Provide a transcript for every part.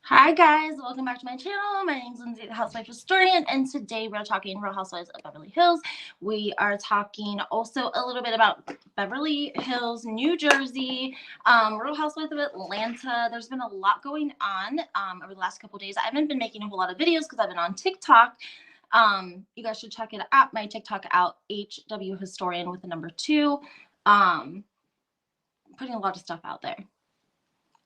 Hi guys, welcome back to my channel. My name is Lindsay, the Housewife Historian, and today we're talking Real Housewives of Beverly Hills. We are talking also a little bit about Beverly Hills, New Jersey, Real Housewives of Atlanta. There's been a lot going on over the last couple days. I haven't been making a whole lot of videos because I've been on TikTok. You guys should check it out, my TikTok out, HW Historian with the number 2. Putting a lot of stuff out there.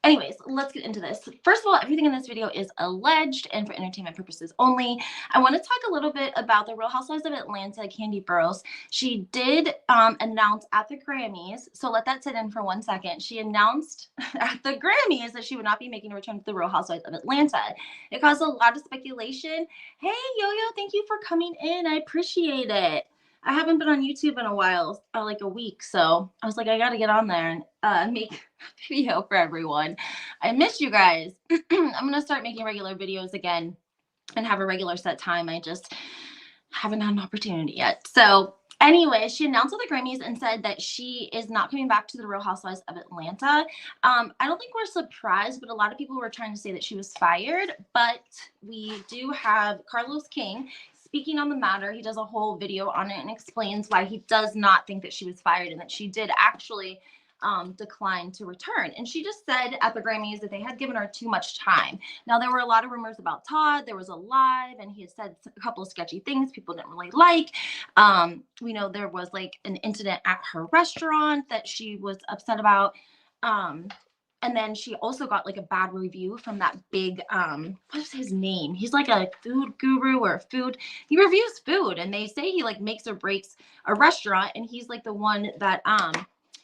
Anyways, let's get into this. First of all, everything in this video is alleged and for entertainment purposes only. I want to talk a little bit about the Real Housewives of Atlanta, Kandi Burruss. She did announce at the Grammys, so let that sit in for 1 second. She announced at the Grammys that she would not be making a return to the Real Housewives of Atlanta. It caused a lot of speculation. Hey, Yo-Yo, thank you for coming in. I appreciate it. I haven't been on YouTube in a while, like a week, so I was like, I gotta get on there and make a video for everyone. I miss you guys. I'm gonna start making regular videos again and have a regular set time. I just haven't had an opportunity yet. So anyway, she announced at the Grammys and said that she is not coming back to the Real Housewives of Atlanta. I don't think we're surprised, but a lot of people were trying to say that she was fired. But we do have Carlos King speaking on the matter. He does a whole video on it and explains why he does not think that she was fired and that she did actually decline to return. And she just said at the Grammys that they had given her too much time. Now, there were a lot of rumors about Todd. There was a live, and he had said a couple of sketchy things people didn't really like. We know there was like an incident at her restaurant that she was upset about. And then she also got like a bad review from that big, what's his name? He's like a food guru or he reviews food, and they say he like makes or breaks a restaurant, and he's like the one that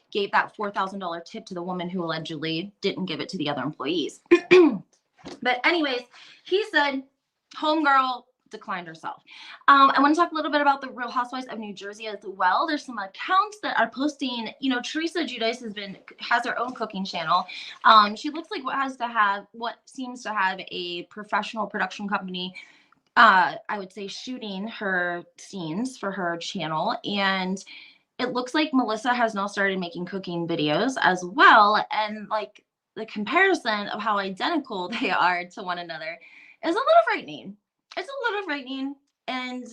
gave that $4,000 tip to the woman who allegedly didn't give it to the other employees. But anyways, he said homegirl declined herself. I want to talk a little bit about the Real Housewives of New Jersey as well. There's some accounts that are posting, Teresa Giudice has her own cooking channel. She looks like what seems to have a professional production company, I would say, shooting her scenes for her channel. And it looks like Melissa has now started making cooking videos as well. And like the comparison of how identical they are to one another is a little frightening. It's a little frightening. And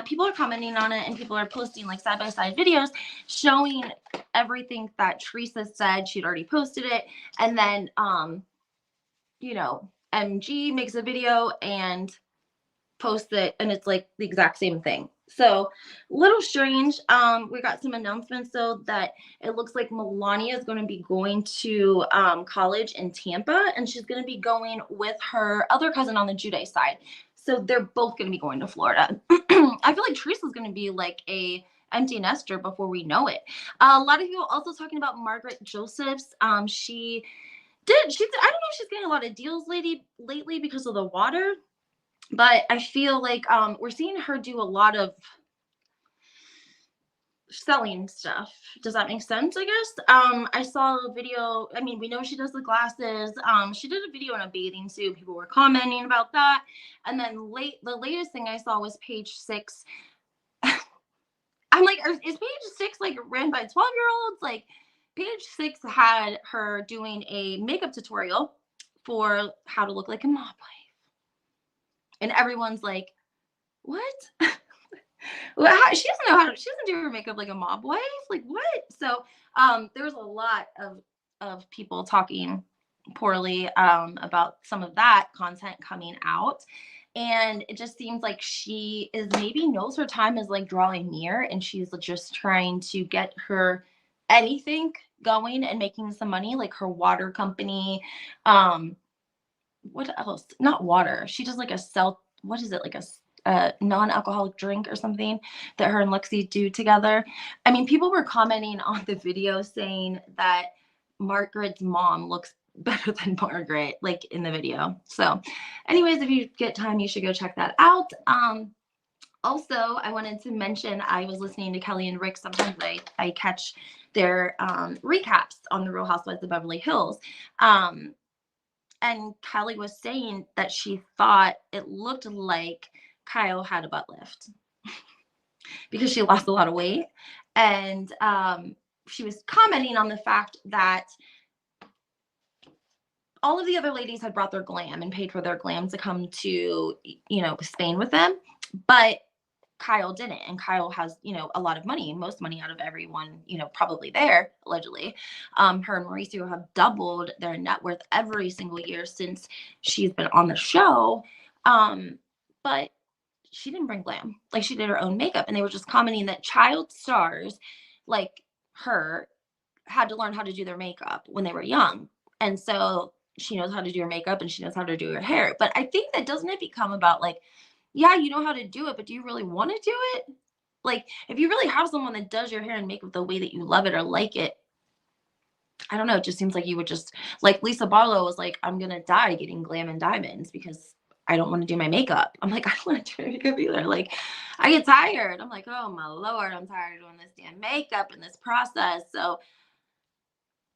people are commenting on it, and people are posting like side-by-side videos showing everything that Teresa said. She'd already posted it. And then, MG makes a video and posts it, and it's like the exact same thing. So a little strange. We got some announcements though that it looks like Melania is going to be going to college in Tampa, and she's going to be going with her other cousin on the Giudice side. So they're both going to be going to Florida. I feel like Teresa's going to be like a empty nester before we know it. A lot of people also talking about Margaret Josephs. I don't know if she's getting a lot of deals lately because of the water. But I feel like we're seeing her do a lot of selling stuff. Does that make sense, I guess? I saw a video. I mean, we know she does the glasses. She did a video in a bathing suit. People were commenting about that. And then the latest thing I saw was page 6. I'm like, is page 6 like ran by 12-year-olds? Like, page 6 had her doing a makeup tutorial for how to look like a mop wife. And everyone's like, what? Well, she doesn't do her makeup like a mob wife. Like, what? So there's a lot of people talking poorly about some of that content coming out. And it just seems like she knows her time is like drawing near, and she's just trying to get her anything going and making some money, like her water company. What else? Not water. She does like a non-alcoholic drink or something that her and Lexi do together. I mean, people were commenting on the video saying that Margaret's mom looks better than Margaret, like in the video. So anyways, if you get time, you should go check that out. Also, I wanted to mention, I was listening to Kelly and Rick. Sometimes I catch their recaps on the Real Housewives of Beverly Hills. And Kelly was saying that she thought it looked like Kyle had a butt lift because she lost a lot of weight. And she was commenting on the fact that all of the other ladies had brought their glam and paid for their glam to come to, Spain with them. But Kyle didn't. And Kyle has, a lot of money, most money out of everyone, probably there, allegedly. Her and Mauricio have doubled their net worth every single year since she's been on the show. But she didn't bring glam. Like, she did her own makeup. And they were just commenting that child stars like her had to learn how to do their makeup when they were young. And so she knows how to do her makeup and she knows how to do her hair. But I think that doesn't it become about like, yeah, you know how to do it, but do you really want to do it? Like, if you really have someone that does your hair and makeup the way that you love it or like it, I don't know. It just seems like you would just, like Lisa Barlow was like, I'm going to die getting glam and diamonds because I don't want to do my makeup. I'm like, I don't want to do my makeup either. Like, I get tired. I'm like, oh my Lord, I'm tired of doing this damn makeup and this process. So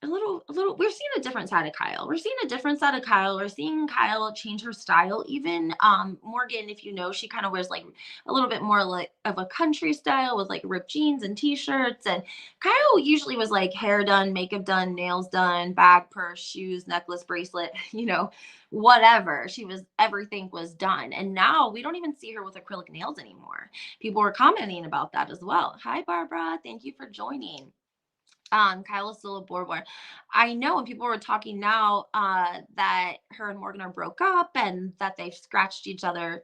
a little, we're seeing a different side of Kyle. We're seeing a different side of Kyle. We're seeing Kyle change her style. Even Morgan, if you know, she kind of wears like a little bit more like of a country style with like ripped jeans and t-shirts. And Kyle usually was like hair done, makeup done, nails done, bag, purse, shoes, necklace, bracelet, whatever. Everything was done. And now we don't even see her with acrylic nails anymore. People were commenting about that as well. Hi, Barbara. Thank you for joining. Kyle is still a board. I know, and people were talking now that her and Morgan are broke up and that they've scrubbed each other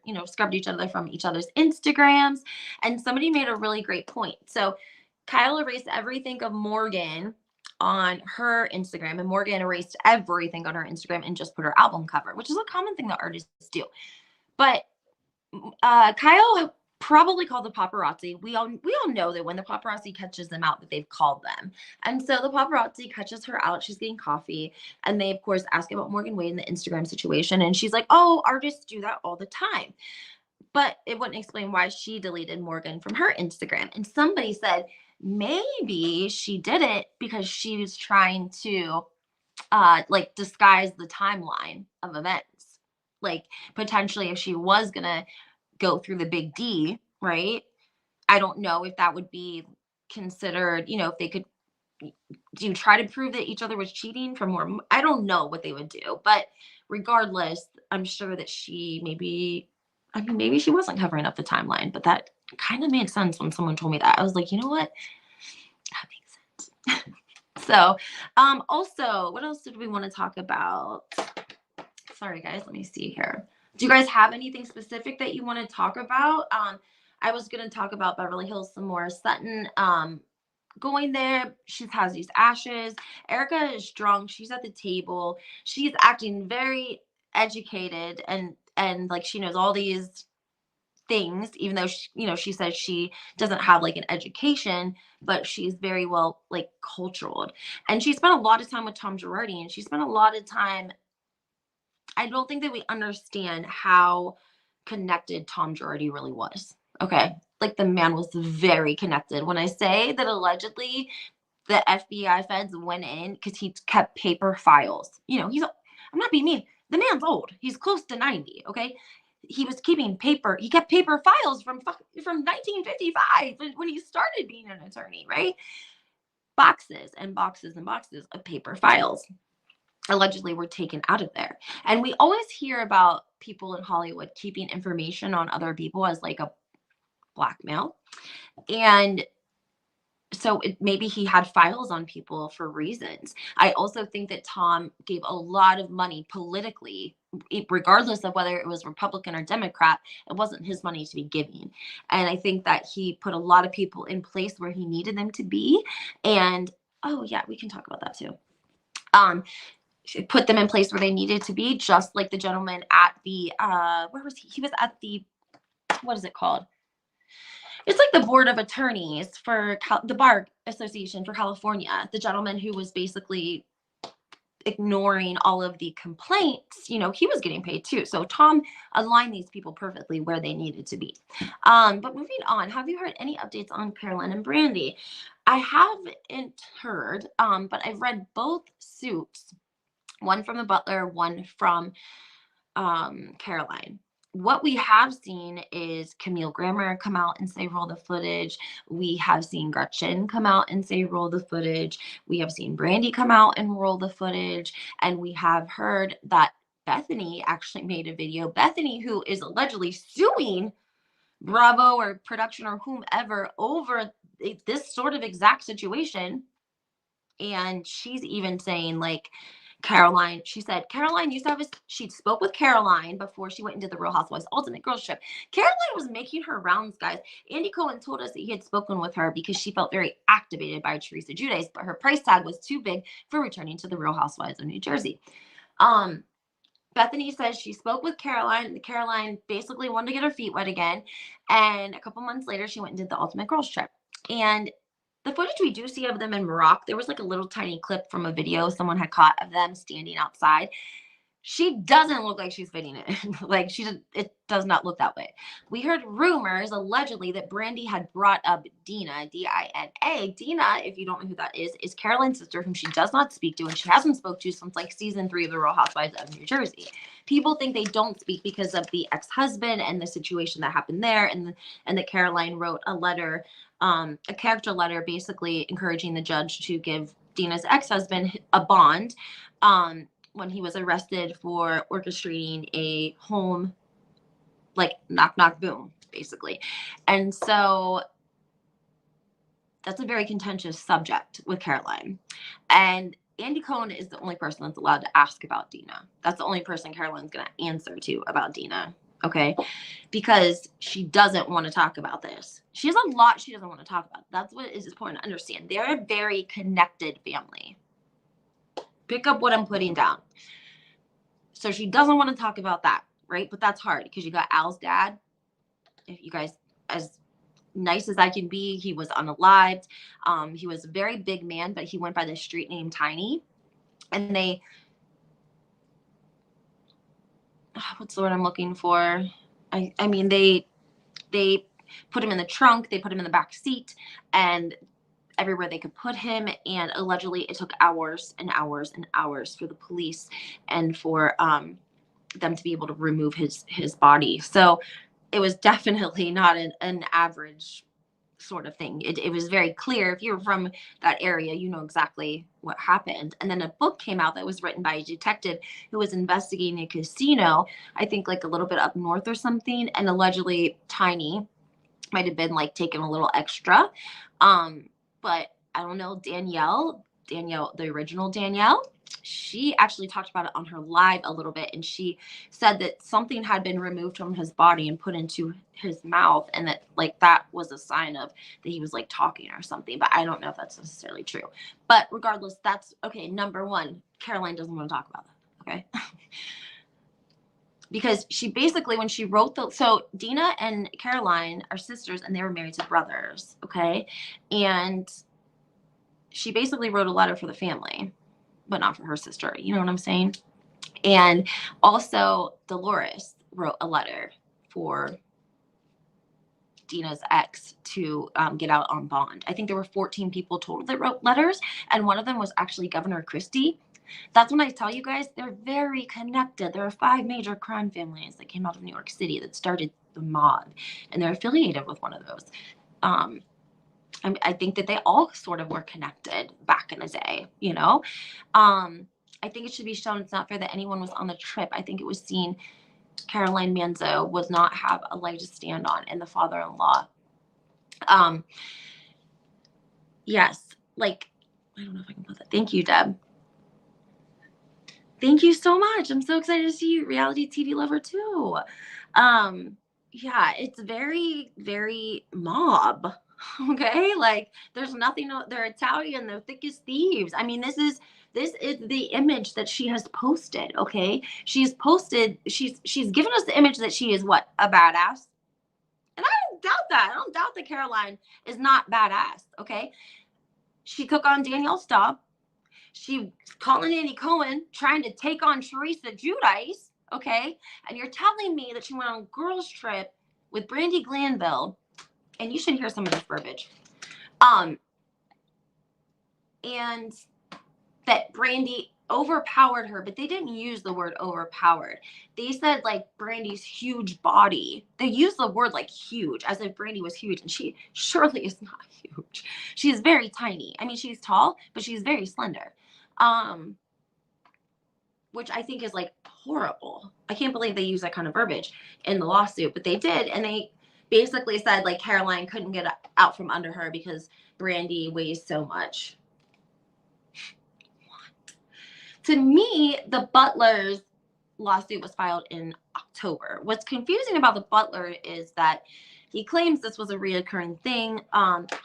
from each other's Instagrams. And somebody made a really great point. So Kyle erased everything of Morgan on her Instagram, and Morgan erased everything on her Instagram and just put her album cover, which is a common thing that artists do. But Kyle probably called the paparazzi. We all know that when the paparazzi catches them out, that they've called them. And so the paparazzi catches her out. She's getting coffee. And they, of course, ask about Morgan Wade and the Instagram situation. And she's like, oh, artists do that all the time. But it wouldn't explain why she deleted Morgan from her Instagram. And somebody said, maybe she did it because she was trying to disguise the timeline of events. Like, potentially if she was going to go through the big D, right? I don't know if that would be considered, if they could try to prove that each other was cheating for more. I don't know what they would do, but regardless, I'm sure that maybe she wasn't covering up the timeline, but that kind of made sense when someone told me that. I was like, you know what? That makes sense. So, also, what else did we want to talk about? Sorry, guys, let me see here. Do you guys have anything specific that you want to talk about? I was going to talk about Beverly Hills some more. Sutton going there. She has these ashes. Erica is drunk. She's at the table. She's acting very educated and like she knows all these things, even though she says she doesn't have like an education, but she's very well like cultured. And she spent a lot of time with Tom Girardi, and she spent a lot of time. I don't think that we understand how connected Tom Girardi really was. Okay. Like, the man was very connected. When I say that allegedly the FBI feds went in because he kept paper files, I'm not being mean. The man's old. He's close to 90. Okay. He was keeping paper. He kept paper files from 1955 when he started being an attorney, right? Boxes and boxes and boxes of paper files allegedly were taken out of there. And we always hear about people in Hollywood keeping information on other people as like a blackmail. And so maybe he had files on people for reasons. I also think that Tom gave a lot of money politically, regardless of whether it was Republican or Democrat. It wasn't his money to be giving. And I think that he put a lot of people in place where he needed them to be. And, oh yeah, we can talk about that too. Put them in place where they needed to be, just like the gentleman at the where was he? He was at the, what is it called? It's like the board of attorneys for the Bar Association for California. The gentleman who was basically ignoring all of the complaints, he was getting paid too. So Tom aligned these people perfectly where they needed to be. But moving on, have you heard any updates on Caroline and Brandi? I haven't heard, but I've read both suits. One from the butler, one from Caroline. what we have seen is Camille Grammer come out and say, roll the footage. We have seen Gretchen come out and say, roll the footage. We have seen Brandi come out and roll the footage. And we have heard that Bethany actually made a video. Bethany, who is allegedly suing Bravo or production or whomever over this sort of exact situation. And she's even saying, like, Caroline, she said, Caroline used to have she spoke with Caroline before she went into the Real Housewives Ultimate Girls Trip. Caroline was making her rounds, guys. Andy Cohen told us that he had spoken with her because she felt very activated by Teresa Giudice, but her price tag was too big for returning to the Real Housewives of New Jersey. Bethany says she spoke with Caroline. Caroline basically wanted to get her feet wet again. And a couple months later, she went and did the Ultimate Girls Trip. And the footage we do see of them in Morocco, there was like a little tiny clip from a video someone had caught of them standing outside. She doesn't look like she's fitting it. Like it does not look that way. We heard rumors allegedly that Brandi had brought up Dina, D-I-N-A. Dina, if you don't know who that is Caroline's sister, whom she does not speak to, and she hasn't spoke to since like season 3 of the Real Housewives of New Jersey. People think they don't speak because of the ex-husband and the situation that happened there, and that Caroline wrote a letter, a character letter, basically encouraging the judge to give Dina's ex-husband a bond. When he was arrested for orchestrating a home, like knock, knock, boom, basically. And so that's a very contentious subject with Caroline. And Andy Cohen is the only person that's allowed to ask about Dina. That's the only person Caroline's going to answer to about Dina. Okay. Because she doesn't want to talk about this. She has a lot she doesn't want to talk about. That's what is important to understand. They're a very connected family. Pick up what I'm putting down. So she doesn't want to talk about that, right? But that's hard because you got Al's dad. If you guys, as nice as I can be, he was unalived. He was a very big man, but he went by the street name Tiny. And they, what's the word I'm looking for? I mean, they put him in the trunk, they put him in the back seat, and everywhere they could put him. And allegedly it took hours and hours and hours for the police and for them to be able to remove his body. So it was definitely not an average sort of thing. It was very clear. If you're from that area, you know exactly what happened. And then a book came out that was written by a detective who was investigating a casino, I think like a little bit up north or something, and allegedly Tiny might have been like taking a little extra. But I don't know, Danielle, the original Danielle, she actually talked about it on her live a little bit. And she said that something had been removed from his body and put into his mouth. And that like, that was a sign of that he was like talking or something, but I don't know if that's necessarily true. But regardless, that's okay. Number one, Caroline doesn't want to talk about that. Okay. Because she basically, when she wrote so Dina and Caroline are sisters and they were married to brothers. Okay. And she basically wrote a letter for the family, but not for her sister. You know what I'm saying? And also Dolores wrote a letter for Dina's ex to get out on bond. I think there were 14 people total that wrote letters. And one of them was actually Governor Christie. That's when I tell you guys, they're very connected. There are 5 major crime families that came out of New York City that started the mob, and they're affiliated with one of those. I think that they all sort of were connected back in the day, you know? I think it should be shown it's not fair that anyone was on the trip. I think it was seen Caroline Manzo would not have a leg to stand on, and the father-in-law. Yes, like, I don't know if I can put that. Thank you, Deb. Thank you so much. I'm so excited to see you, reality TV lover too. Yeah, it's very, very mob. Okay, like there's nothing. They're Italian. They're thick as thieves. I mean, this is the image that she has posted. Okay, she's posted. She's given us the image that she is what, a badass. And I don't doubt that. I don't doubt that Caroline is not badass. Okay, she took on Danielle Staub. She calling Andy Cohen, trying to take on Teresa Giudice, okay? And you're telling me that she went on a girls' trip with Brandi Glanville, and you should hear some of this verbiage. And that Brandi overpowered her, but they didn't use the word overpowered. They said like Brandi's huge body. They used the word like huge, as if Brandi was huge, and she surely is not huge. She is very tiny. I mean, she's tall, but she's very slender. Which I think is like horrible. I can't believe they use that kind of verbiage in the lawsuit, but they did, and they basically said like Caroline couldn't get out from under her because Brandi weighs so much. To me, the Butler's lawsuit was filed in October. What's confusing about the Butler is that he claims this was a reoccurring thing.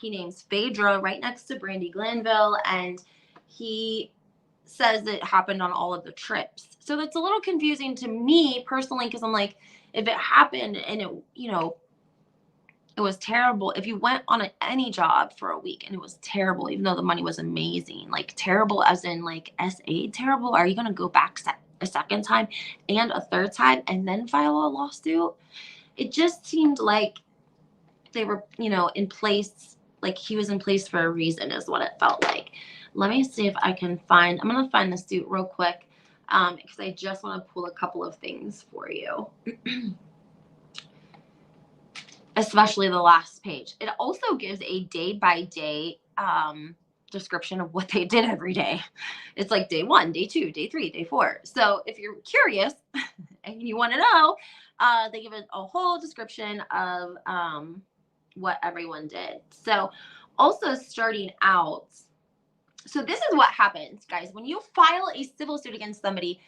He names Phaedra right next to Brandi Glanville, and he says it happened on all of the trips. So that's a little confusing to me personally, because I'm like, if it happened and it, you know, it was terrible. If you went on any job for a week and it was terrible, even though the money was amazing, like terrible as in like SA terrible, are you going to go back a second time and a third time and then file a lawsuit? It just seemed like they were, you know, in place, like he was in place for a reason is what it felt like. Let me see if I can find, I'm going to find the suit real quick because I just want to pull a couple of things for you. Especially the last page. It also gives a day-by-day description of what they did every day. It's like day 1, day 2, day 3, day 4. So if you're curious and you want to know, they give it a whole description of what everyone did. So also starting out, so this is what happens, guys. When you file a civil suit against somebody,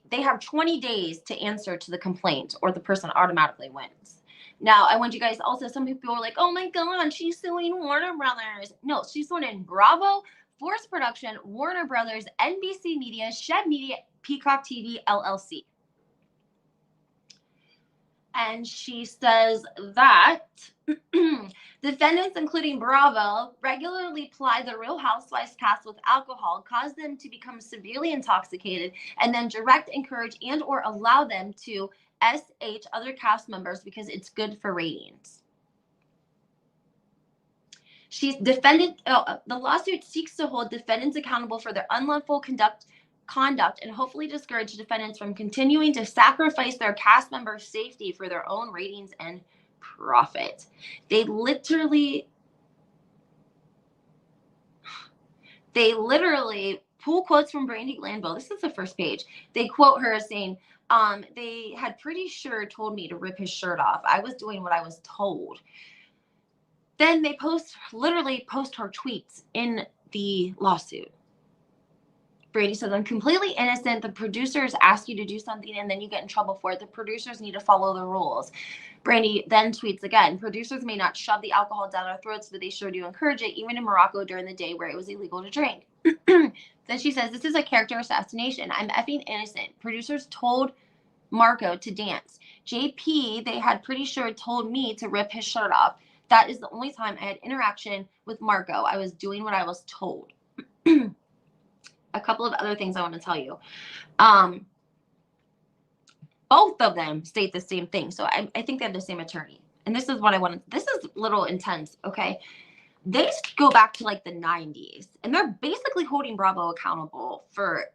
they have 20 days to answer to the complaint or the person automatically wins. Now, I want you guys also, some people are like, oh my God, she's suing Warner Brothers. No, she's suing Bravo, Force Production, Warner Brothers, NBC Media, Shed Media, Peacock TV, LLC. And she says that defendants, including Bravo, regularly ply the Real Housewives cast with alcohol, cause them to become severely intoxicated, and then direct, encourage, and or allow them to SH other cast members because it's good for ratings. She's defended. The lawsuit seeks to hold defendants accountable for their unlawful conduct and hopefully discourage defendants from continuing to sacrifice their cast members' safety for their own ratings and profit. They literally pull quotes from Brandi Glanville. This is the first page. They quote her as saying, they had pretty sure told me to rip his shirt off. I was doing what I was told. Then they literally post her tweets in the lawsuit. Brandi says, I'm completely innocent. The producers ask you to do something and then you get in trouble for it. The producers need to follow the rules. Brandi then tweets again, producers may not shove the alcohol down our throats, but they sure do encourage it, even in Morocco during the day where it was illegal to drink. Then she says, this is a character assassination. I'm effing innocent. Producers told Marco to dance. JP, they had pretty sure told me to rip his shirt off. That is the only time I had interaction with Marco. I was doing what I was told. A couple of other things I want to tell you. Both of them state the same thing. So I think they have the same attorney. And this is what I want to, this is a little intense, okay? They go back to like the 90s. And they're basically holding Bravo accountable for,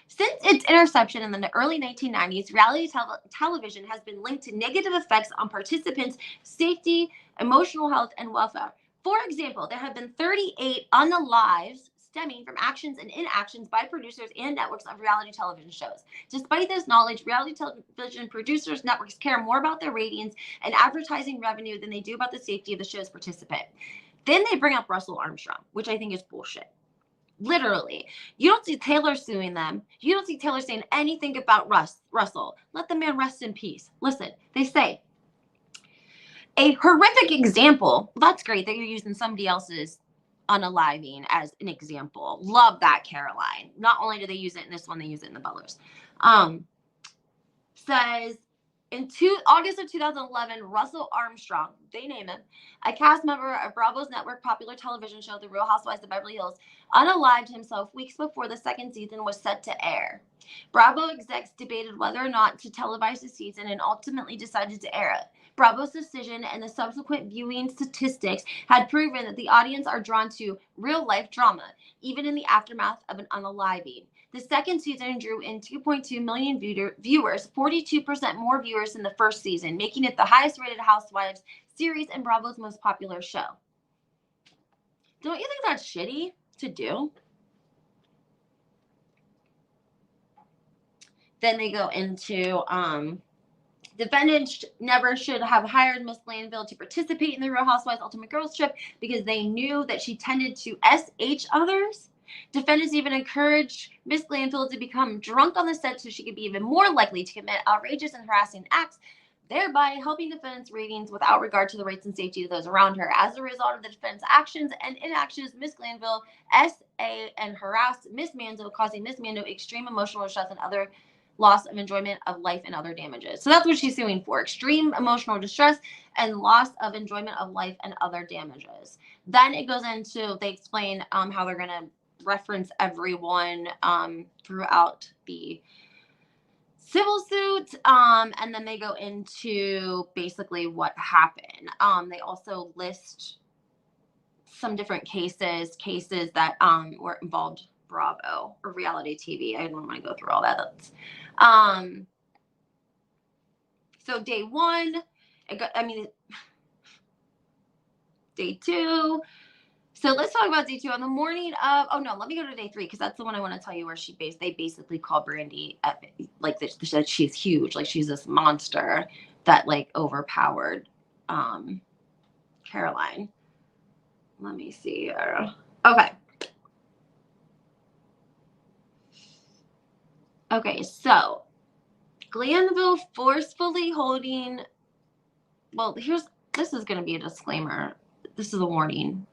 since its interception in the early 1990s, reality television has been linked to negative effects on participants' safety, emotional health, and welfare. For example, there have been 38 unalives stemming from actions and inactions by producers and networks of reality television shows. Despite this knowledge, reality television producers networks care more about their ratings and advertising revenue than they do about the safety of the show's participant. Then they bring up Russell Armstrong, which I think is bullshit. Literally. You don't see Taylor suing them. You don't see Taylor saying anything about Russell. Let the man rest in peace. Listen, they say, a horrific example. That's great that you're using somebody else's unaliving as an example. Love that, Caroline. Not only do they use it in this one, they use it in the Butlers. Says, in August of 2011, Russell Armstrong, they name him, a cast member of Bravo's network popular television show, The Real Housewives of Beverly Hills, unalived himself weeks before the second season was set to air. Bravo execs debated whether or not to televise the season and ultimately decided to air it. Bravo's decision and the subsequent viewing statistics had proven that the audience are drawn to real-life drama, even in the aftermath of an unaliving. The second season drew in 2.2 million viewers, 42% more viewers than the first season, making it the highest-rated Housewives series and Bravo's most popular show. Don't you think that's shitty to do? Then they go into defendants never should have hired Miss Glanville to participate in the Real Housewives Ultimate Girls Trip because they knew that she tended to SH others. Defendants even encouraged Miss Glanville to become drunk on the set so she could be even more likely to commit outrageous and harassing acts, thereby helping defendants' ratings without regard to the rights and safety of those around her. As a result of the defendants' actions and inactions, Miss Glanville SA and harassed Miss Manzo, causing Miss Manzo extreme emotional distress and other loss of enjoyment of life and other damages. So that's what she's suing for: extreme emotional distress and loss of enjoyment of life and other damages. Then it goes into, they explain how they're going to reference everyone throughout the civil suit, and then they go into basically what happened. They also list some different cases that were involved Bravo or reality TV. I don't want to go through all that. That's, so day one, day two. So let's talk about day two. On the morning of, let me go to day three, because that's the one I want to tell you where they basically call Brandi like that she's huge, like she's this monster that like overpowered Caroline. Let me see here. Okay, so Glanville forcefully holding, this is going to be a disclaimer. This is a warning,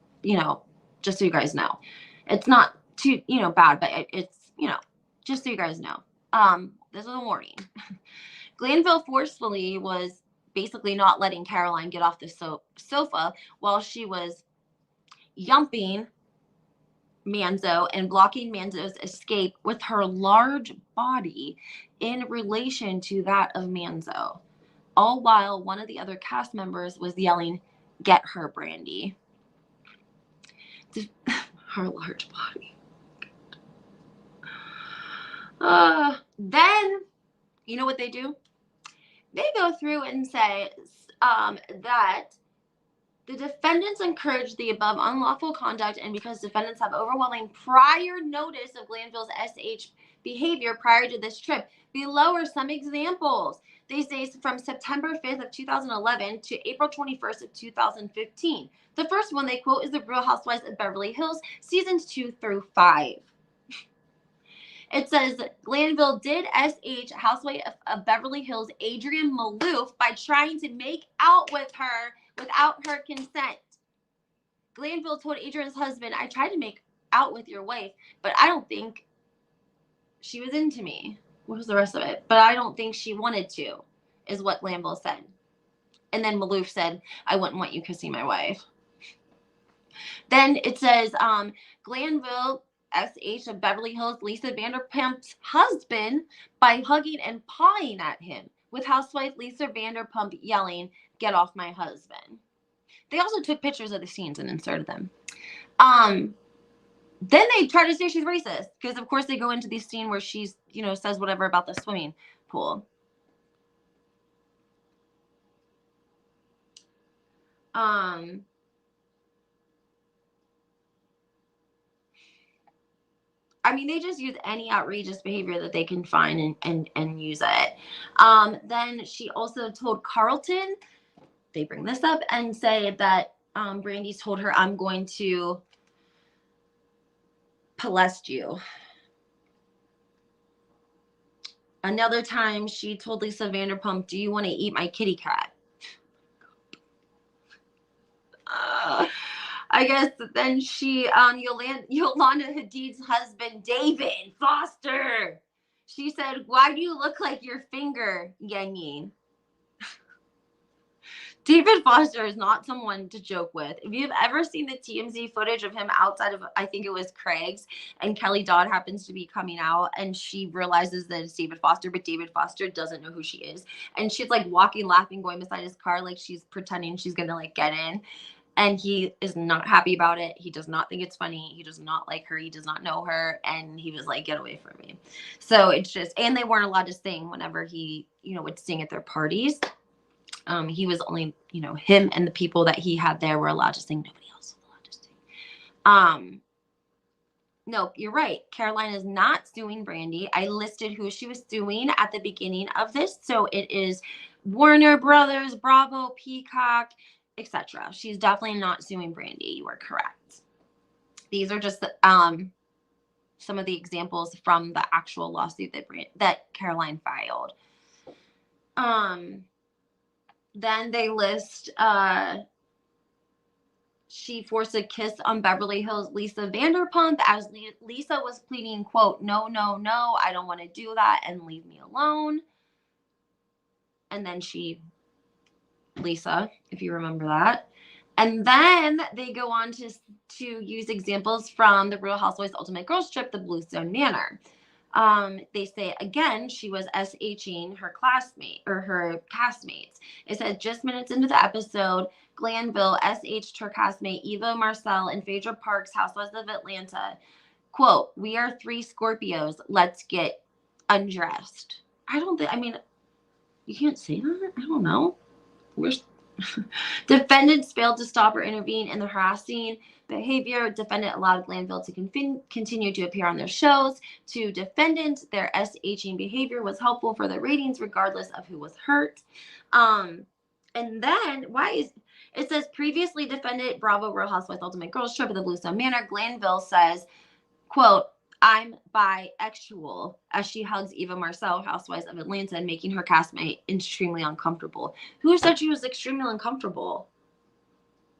just so you guys know. It's not too, bad, but it's, just so you guys know. This is a warning. Glanville forcefully was basically not letting Caroline get off the sofa while she was yumping Manzo and blocking Manzo's escape with her large body in relation to that of Manzo, all while one of the other cast members was yelling, "Get her, Brandi." Her large body. Then, you know what they do? They go through and say that the defendants encouraged the above unlawful conduct, and because defendants have overwhelming prior notice of Glanville's SH behavior prior to this trip. Below are some examples. They say from September 5th of 2011 to April 21st of 2015. The first one they quote is the Real Housewives of Beverly Hills, seasons 2 through 5. It says Glanville did SH Housewife of Beverly Hills Adrienne Maloof by trying to make out with her without her consent. Glanville told Adrienne's husband, "I tried to make out with your wife, but I don't think she was into me." What was the rest of it? "But I don't think she wanted to," is what Glanville said. And then Maloof said, "I wouldn't want you kissing my wife." Then it says Glanville SH of Beverly Hills Lisa Vanderpump's husband by hugging and pawing at him, with housewife Lisa Vanderpump yelling, "Get off my husband." They also took pictures of the scenes and inserted them. Then they try to say she's racist, because of course they go into this scene where she's, says whatever about the swimming pool. They just use any outrageous behavior that they can find and use it. Then she also told Carlton, they bring this up and say that Brandi told her, "I'm going to molest you." Another time she told Lisa Vanderpump, "Do you want to eat my kitty cat?" I guess then she, Yolanda Hadid's husband, David Foster, she said, "Why do you look like your finger, Yang Yin?" David Foster is not someone to joke with. If you've ever seen the TMZ footage of him outside of, I think it was Craig's, and Kelly Dodd happens to be coming out, and she realizes that it's David Foster, but David Foster doesn't know who she is. And she's like walking, laughing, going beside his car like she's pretending she's going to like get in. And he is not happy about it. He does not think it's funny. He does not like her. He does not know her. And he was like, get away from me. So it's just, and they weren't allowed to sing whenever he, you know, would sing at their parties. He was only, you know, him and the people that he had there were allowed to sing. Nobody else was allowed to sing. No, you're right. Caroline is not suing Brandi. I listed who she was suing at the beginning of this. So it is Warner Brothers, Bravo, Peacock, etc. She's definitely not suing Brandi. You are correct. These are just some of the examples from the actual lawsuit that Caroline filed. Then they list she forced a kiss on Beverly Hills Lisa Vanderpump as Lisa was pleading, quote, no, no, no, I don't want to do that and leave me alone. And then Lisa, if you remember that. And then they go on to use examples from the Real Housewives Ultimate Girls Trip, the Bluestone Manor. They say, again, she was SHing her classmate or her castmates. It said just minutes into the episode, Glanville SH'd her castmate Eva Marcel and Phaedra Parks, Housewives of Atlanta. Quote, we are 3 Scorpios. Let's get undressed. I mean, you can't say that? I don't know. Defendants failed to stop or intervene in the harassing behavior. Defendant allowed Glanville to continue to appear on their shows. To defendant, their SHing behavior was helpful for the ratings regardless of who was hurt. And then it says previously defendant Bravo Real Housewives Ultimate Girls Trip at the Bluestone Manor. Glanville says, quote, I'm bisexual, as she hugs Eva Marcel, Housewives of Atlanta, and making her castmate extremely uncomfortable. Who said she was extremely uncomfortable?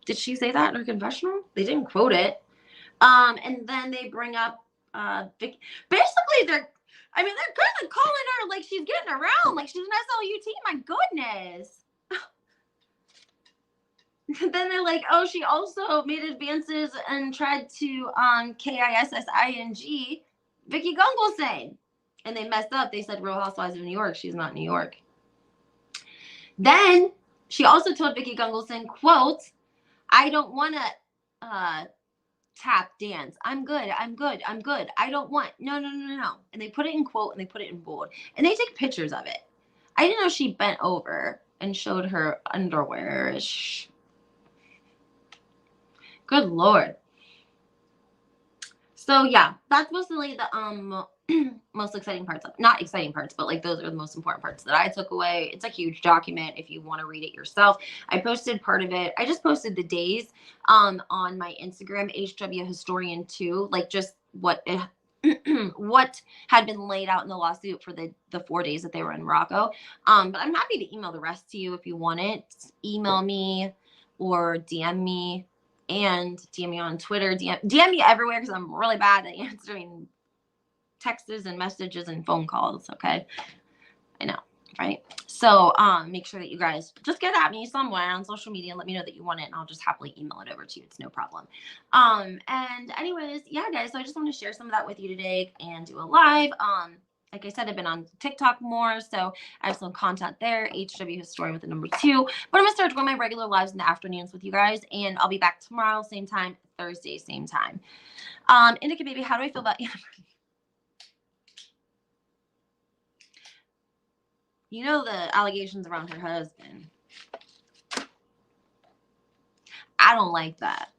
Did she say that in her confessional? They didn't quote it. And then they bring up Vicky. Basically, they're kind of calling her like she's getting around, like she's an SLUT. My goodness. Then they're like, oh, she also made advances and tried to KISSING Vicky Gunvalson. And they messed up. They said Real Housewives of New York. She's not New York. Then she also told Vicky Gunvalson, quote, I don't want to tap dance. I'm good. I don't want. No. And they put it in quote and they put it in bold. And they take pictures of it. I didn't know she bent over and showed her underwear. Good Lord. So yeah, that's mostly the most exciting parts not exciting parts, but like those are the most important parts that I took away. It's a huge document if you want to read it yourself. I posted part of it. I just posted the days on my Instagram, HW Historian 2, like just what had been laid out in the lawsuit for the 4 days that they were in Morocco. But I'm happy to email the rest to you if you want it. Email me or DM me. And DM me on Twitter, DM me everywhere because I'm really bad at answering texts and messages and phone calls. Okay. I know, right? So make sure that you guys just get at me somewhere on social media and let me know that you want it, and I'll just happily email it over to you. It's no problem. And anyways, yeah, guys, so I just want to share some of that with you today and do a live. Like I said, I've been on TikTok more, so I have some content there, HW Historian with the number 2. But I'm going to start doing my regular lives in the afternoons with you guys, and I'll be back tomorrow, same time, Thursday, same time. Indica Baby, how do I feel about Amber? You know the allegations around her husband. I don't like that.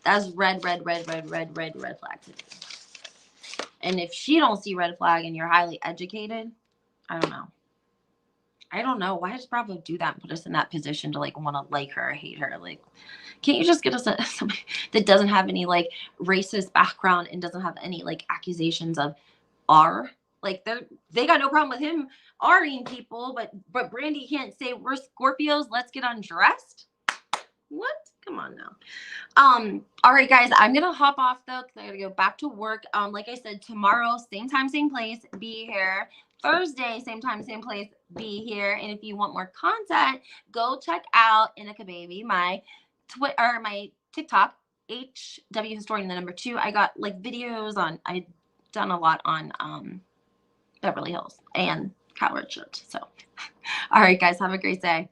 That's red flag to me. And if she don't see red flag and you're highly educated, I don't know. Why does Bravo do that and put us in that position to like want to like her or hate her? Like, can't you just get us somebody that doesn't have any like racist background and doesn't have any like accusations of R? Like they got no problem with him R-ing people, but Brandi can't say we're Scorpios, let's get undressed. What? Come on now. All right, guys, I'm gonna hop off though because I gotta go back to work. Like I said, tomorrow, same time, same place, be here. Thursday, same time, same place, be here. And if you want more content, go check out Inika Baby, my TikTok, HW Historian, the number 2. I got like videos on, I've done a lot on Beverly Hills and Coward Shirt. So, all right, guys, have a great day.